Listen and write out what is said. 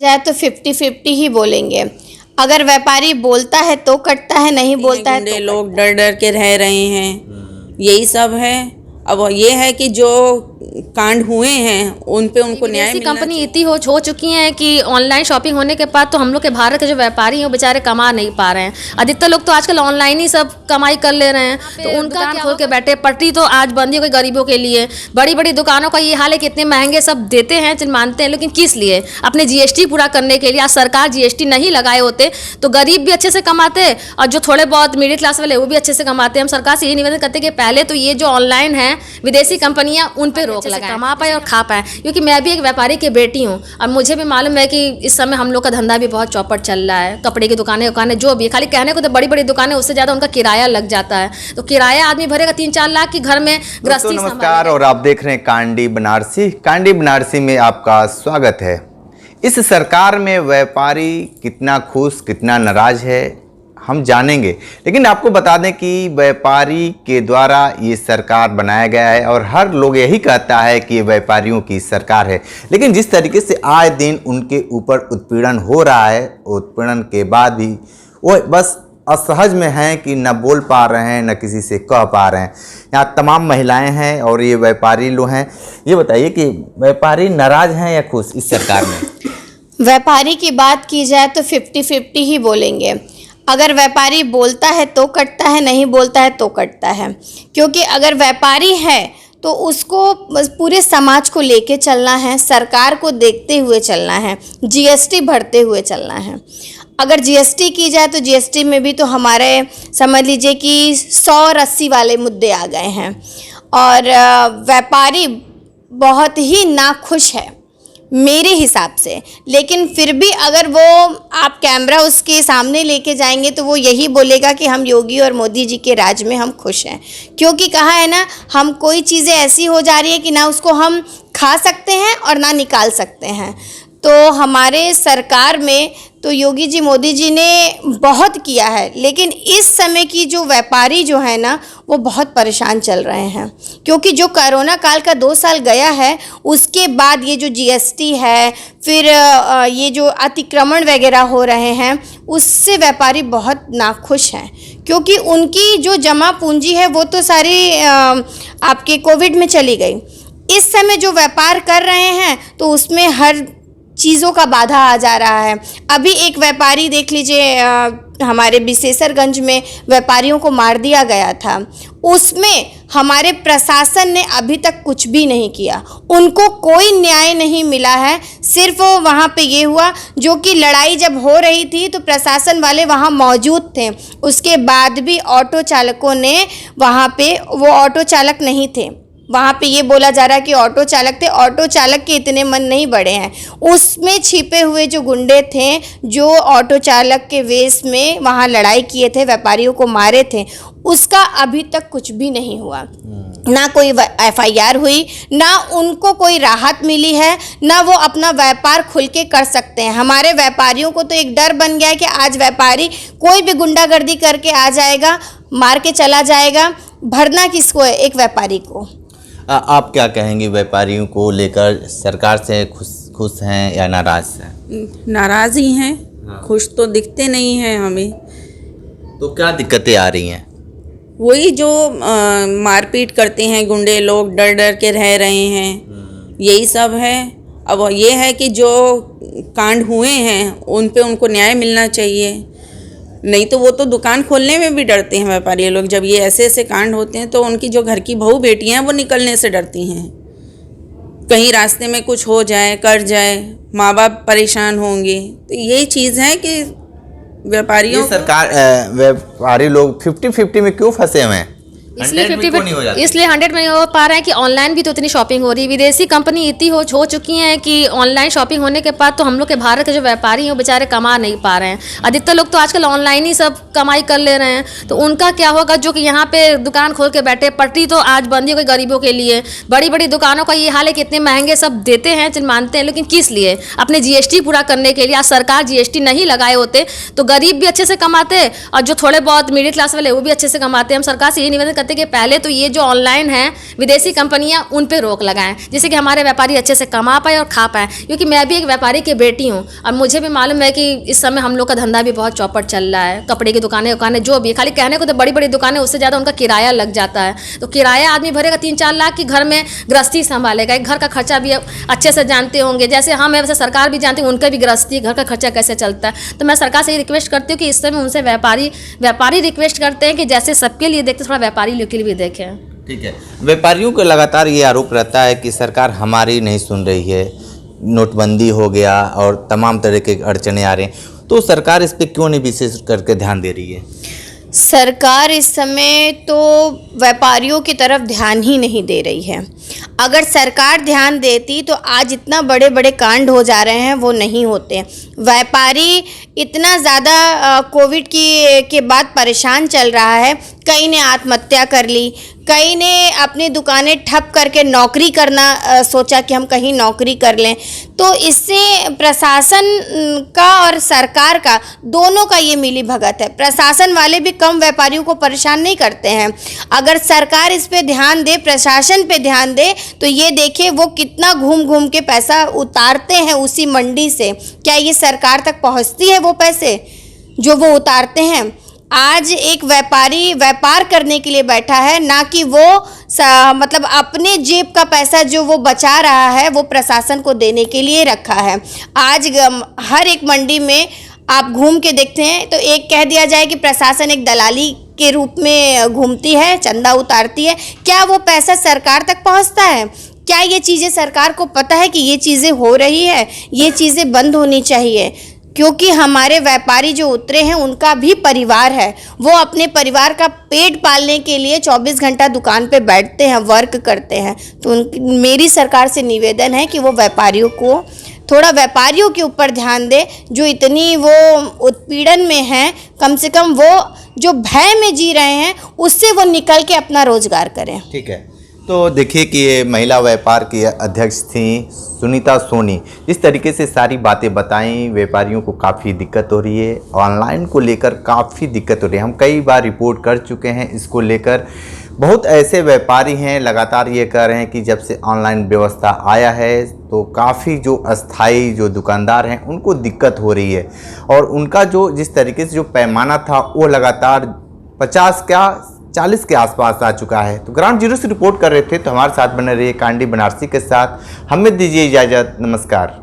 जाए तो 50-50 ही बोलेंगे। अगर व्यापारी बोलता है तो कटता है, नहीं बोलता है तो लोग डर डर के रह रहे हैं, यही सब है। अब ये है कि जो कांड हुए हैं उन पे उनको न्याय मिलना कंपनी इतनी हो चुकी हैं कि ऑनलाइन शॉपिंग होने के बाद तो हम लोग के भारत के जो व्यापारी हैं वो बेचारे कमा नहीं पा रहे हैं। अधिकतर लोग तो आजकल ऑनलाइन ही सब कमाई कर ले रहे हैं, तो उनका दुकान खोल के बैठे। पटरी तो आज बंद हो गई गरीबों के लिए। बड़ी बड़ी दुकानों का ये हाल है कि इतने महंगे सब देते हैं, चल मानते हैं, लेकिन किस लिए? अपने जीएसटी पूरा करने के लिए। आज सरकार जीएसटी नहीं लगाए होते तो गरीब भी अच्छे से कमाते और जो थोड़े बहुत मिडिल क्लास वाले वो भी अच्छे से कमाते। हम सरकार से यही निवेदन करते कि पहले तो ये जो ऑनलाइन है विदेशी कंपनियां उन पे रोक लगाएं, कमा पाए और खा पाए। क्योंकि मैं भी एक व्यापारी की बेटी हूँ और मुझे भी मालूम है कि इस समय हम लोग का धंधा भी बहुत चौपट चल रहा है। कपड़े की दुकानें जो भी, खाली कहने को तो बड़ी बड़ी दुकानें, उससे ज़्यादा उनका किराया लग जाता है। तो किराया आदमी भरेगा 3-4 लाख की, घर में गृहस्थी। नमस्कार, और आप देख रहे हैं कांडी बनारसी। कांडी बनारसी में आपका स्वागत है। इस सरकार में व्यापारी कितना खुश कितना नाराज है हम जानेंगे, लेकिन आपको बता दें कि व्यापारी के द्वारा ये सरकार बनाया गया है और हर लोग यही कहता है कि ये व्यापारियों की सरकार है। लेकिन जिस तरीके से आए दिन उनके ऊपर उत्पीड़न हो रहा है, उत्पीड़न के बाद भी वो बस असहज में हैं कि न बोल पा रहे हैं न किसी से कह पा रहे हैं। यहाँ तमाम महिलाएं हैं और ये व्यापारी लोग हैं। ये बताइए कि व्यापारी नाराज हैं या खुश इस सरकार में? व्यापारी की बात की जाए तो 50-50 ही बोलेंगे। अगर व्यापारी बोलता है तो कटता है, नहीं बोलता है तो कटता है। क्योंकि अगर व्यापारी है तो उसको पूरे समाज को लेके चलना है, सरकार को देखते हुए चलना है, जीएसटी भरते हुए चलना है। अगर जीएसटी की जाए तो जीएसटी में भी तो हमारे समझ लीजिए कि 100 और 80 वाले मुद्दे आ गए हैं और व्यापारी बहुत ही नाखुश है मेरे हिसाब से। लेकिन फिर भी अगर वो आप कैमरा उसके सामने लेके जाएंगे तो वो यही बोलेगा कि हम योगी और मोदी जी के राज में हम खुश हैं। क्योंकि कहा है ना, हम कोई चीज़ें ऐसी हो जा रही है कि ना उसको हम खा सकते हैं और ना निकाल सकते हैं। तो हमारे सरकार में तो योगी जी मोदी जी ने बहुत किया है, लेकिन इस समय की जो व्यापारी जो है ना वो बहुत परेशान चल रहे हैं। क्योंकि जो कोरोना काल का 2 साल गया है उसके बाद ये जो जीएसटी है, फिर ये जो अतिक्रमण वगैरह हो रहे हैं, उससे व्यापारी बहुत नाखुश हैं। क्योंकि उनकी जो जमा पूंजी है वो तो सारी आपके कोविड में चली गई। इस समय जो व्यापार कर रहे हैं तो उसमें हर चीज़ों का बाधा आ जा रहा है। अभी एक व्यापारी देख लीजिए, हमारे विशेषरगंज में व्यापारियों को मार दिया गया था, उसमें हमारे प्रशासन ने अभी तक कुछ भी नहीं किया, उनको कोई न्याय नहीं मिला है। सिर्फ वहाँ पे ये हुआ जो कि लड़ाई जब हो रही थी तो प्रशासन वाले वहाँ मौजूद थे, उसके बाद भी ऑटो चालकों ने वहाँ पे, वो ऑटो चालक नहीं थे, वहाँ पे ये बोला जा रहा है कि ऑटो चालक थे। ऑटो चालक के इतने मन नहीं बड़े हैं। उसमें छिपे हुए जो गुंडे थे जो ऑटो चालक के वेश में वहाँ लड़ाई किए थे, व्यापारियों को मारे थे, उसका अभी तक कुछ भी नहीं हुआ। ना कोई एफआईआर हुई, ना उनको कोई राहत मिली है, ना वो अपना व्यापार खुल के कर सकते हैं। हमारे व्यापारियों को तो एक डर बन गया है कि आज व्यापारी कोई भी गुंडागर्दी करके आ जाएगा, मार के चला जाएगा। भरना किसको है? एक व्यापारी को। आप क्या कहेंगे व्यापारियों को लेकर? सरकार से खुश हैं या नाराज हैं? नाराज ही हैं। हाँ। खुश तो दिखते नहीं हैं हमें। तो क्या दिक्कतें आ रही हैं? वही जो मारपीट करते हैं गुंडे लोग, डर डर के रह रहे हैं, यही सब है। अब ये है कि जो कांड हुए हैं उन पे उनको न्याय मिलना चाहिए। नहीं तो वो तो दुकान खोलने में भी डरते हैं व्यापारी लोग। जब ये ऐसे ऐसे कांड होते हैं तो उनकी जो घर की बहू बेटियां हैं वो निकलने से डरती हैं। कहीं रास्ते में कुछ हो जाए, कर जाए, माँ बाप परेशान होंगे। तो यही चीज़ है कि व्यापारियों, सरकार, व्यापारी लोग 50-50 में क्यों फंसे हुए हैं? इसलिए 100 में हो पा रहे हैं कि ऑनलाइन भी तो इतनी शॉपिंग हो रही है। विदेशी कंपनी इतनी हो चुकी हैं कि ऑनलाइन शॉपिंग होने के बाद तो हम लोग के भारत के जो व्यापारी हैं वो बेचारे कमा नहीं पा रहे हैं। अधिकतर लोग तो आजकल ऑनलाइन ही सब कमाई कर ले रहे हैं, तो उनका क्या होगा? जो कि यहाँ पे दुकान खोल के बैठे। पटरी तो आज बंद हो गई गरीबों के लिए। बड़ी बड़ी दुकानों का ये हाल है कि इतने महंगे सब देते हैं, चल मानते हैं, लेकिन किस लिए? अपने जीएसटी पूरा करने के लिए। आज सरकार जीएसटी नहीं लगाए होते तो गरीब भी अच्छे से कमाते और जो थोड़े बहुत मिडिल क्लास वाले वो भी अच्छे से कमाते। हम सरकार से यही निवेदन करते चाहते हैं कि पहले तो ये जो ऑनलाइन है विदेशी कंपनियां उन पे रोक लगाएं, जिससे कि हमारे व्यापारी अच्छे से कमा पाए और खा पाए। क्योंकि मैं भी एक व्यापारी की बेटी हूँ और मुझे भी मालूम है कि इस समय हम लोग का धंधा भी बहुत चौपट चल रहा है। कपड़े की दुकानें जो भी, खाली कहने को तो बड़ी बड़ी दुकानें, उससे ज़्यादा उनका किराया लग जाता है। तो किराया आदमी भरेगा 3-4 लाख की, घर में गृहस्थी संभालेगा। एक घर का खर्चा भी अच्छे से जानते होंगे, जैसे हम है वैसे सरकार भी जानती है उनका भी गृहस्थी घर का खर्चा कैसे चलता है। तो मैं सरकार से ये रिक्वेस्ट करती हूँ कि इस समय उनसे व्यापारी रिक्वेस्ट करते हैं कि जैसे सबके लिए देखते थोड़ा व्यापारी लोग के लिए भी देखें। ठीक है, व्यापारियों का लगातार ये आरोप रहता है कि सरकार हमारी नहीं सुन रही है, नोटबंदी हो गया और तमाम तरह के अड़चने आ रहे हैं, तो सरकार इस पे क्यों नहीं विशेष करके ध्यान दे रही है? सरकार इस समय तो व्यापारियों की तरफ ध्यान ही नहीं दे रही है। अगर सरकार ध्यान देती तो आज इतना बड़े बड़े कांड हो जा रहे हैं वो नहीं होते। व्यापारी इतना ज़्यादा कोविड के बाद परेशान चल रहा है, कई ने आत्महत्या कर ली, कई ने अपनी दुकानें ठप करके नौकरी करना सोचा कि हम कहीं नौकरी कर लें। तो इससे प्रशासन का और सरकार का दोनों का ये मिली भगत है। प्रशासन वाले भी कम व्यापारियों को परेशान नहीं करते हैं। अगर सरकार इस पे ध्यान दे, प्रशासन पे ध्यान दे, तो ये देखिए वो कितना घूम घूम के पैसा उतारते हैं उसी मंडी से। क्या ये सरकार तक पहुंचती है वो पैसे जो वो उतारते हैं? आज एक व्यापारी व्यापार करने के लिए बैठा है, ना कि वो मतलब अपने जेब का पैसा जो वो बचा रहा है वो प्रशासन को देने के लिए रखा है। आज हर एक मंडी में आप घूम के देखते हैं तो एक कह दिया जाए कि प्रशासन एक दलाली के रूप में घूमती है, चंदा उतारती है। क्या वो पैसा सरकार तक पहुंचता है? क्या ये चीज़ें सरकार को पता है कि ये चीज़ें हो रही है, ये चीज़ें बंद होनी चाहिए? क्योंकि हमारे व्यापारी जो उतरे हैं उनका भी परिवार है, वो अपने परिवार का पेट पालने के लिए 24 घंटा दुकान पे बैठते हैं, वर्क करते हैं। तो मेरी सरकार से निवेदन है कि वो व्यापारियों को थोड़ा व्यापारियों के ऊपर ध्यान दे, जो इतनी वो उत्पीड़न में हैं, कम से कम वो जो भय में जी रहे हैं उससे वो निकल के अपना रोजगार करें। ठीक है, तो देखिए कि ये महिला व्यापार की अध्यक्ष थी सुनीता सोनी, इस तरीके से सारी बातें बताई। व्यापारियों को काफ़ी दिक्कत हो रही है, ऑनलाइन को लेकर काफ़ी दिक्कत हो रही है। हम कई बार रिपोर्ट कर चुके हैं इसको लेकर। बहुत ऐसे व्यापारी हैं लगातार ये कह रहे हैं कि जब से ऑनलाइन व्यवस्था आया है तो काफ़ी जो अस्थाई जो दुकानदार हैं उनको दिक्कत हो रही है, और उनका जो जिस तरीके से जो पैमाना था वो लगातार 40 के आसपास आ चुका है। तो ग्राउंड जीरो से रिपोर्ट कर रहे थे, तो हमारे साथ बने रहिए कांडी बनारसी के साथ। हमें दीजिए इजाज़त, नमस्कार।